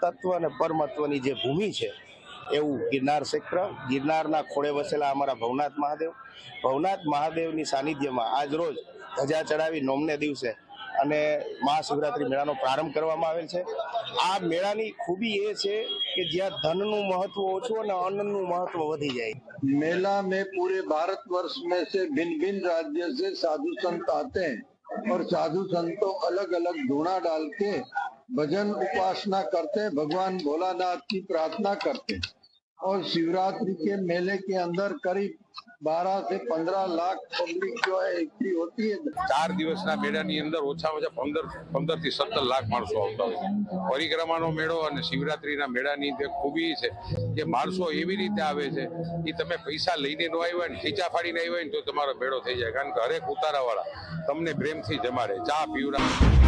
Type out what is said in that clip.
તત્વ અને પરમત્વની જે ભૂમિ છે એવું ગિરનાર ક્ષેત્ર, ગિરનારના ખોળે વસેલા અમારા ભવનાથ મહાદેવની સાનિધ્યમાં આજ રોજ ધજા ચડાવી નોમને દિવસે અને મહાશિવરાત્રી મેળાનો પ્રારંભ કરવામાં આવેલ છે। આ મેળાની ખૂબી એ છે કે જ્યાં ધનનું મહત્વ ઓછું અને અન્નનું મહત્વ વધી જાય। मेला में पूरे भारतवर्ष में से भिन्न भिन्न राज्य से साधु संत आते हैं और साधु संतों अलग अलग धूना डाल के भजन उपासना करते हैं, भगवान भोलानाथ की प्रार्थना करते हैं। और शिवरात्रि के मेले के अंदर करीब 12 से 15 लाख पब्लिक जो है इकट्ठी होती है। 4 દિવસના મેળાની અંદર ઓછામાં ઓછા 15 થી 17 લાખ માણસો આવતા હોય છે। પરિક્રમાનો મેળો અને શિવરાત્રીના મેળાની જે ખૂબી છે કે માણસો એવી રીતે આવે છે કે તમે પૈસા લઈને ન આવ્યા હોય ને ખીચા ફાડીને આવ્યા હોય ને તો તમારો મેળો થઈ જાય, કારણ કે હરેક ઉતારાવાળા તમને પ્રેમથી જમાડે, ચા પીવડાવે।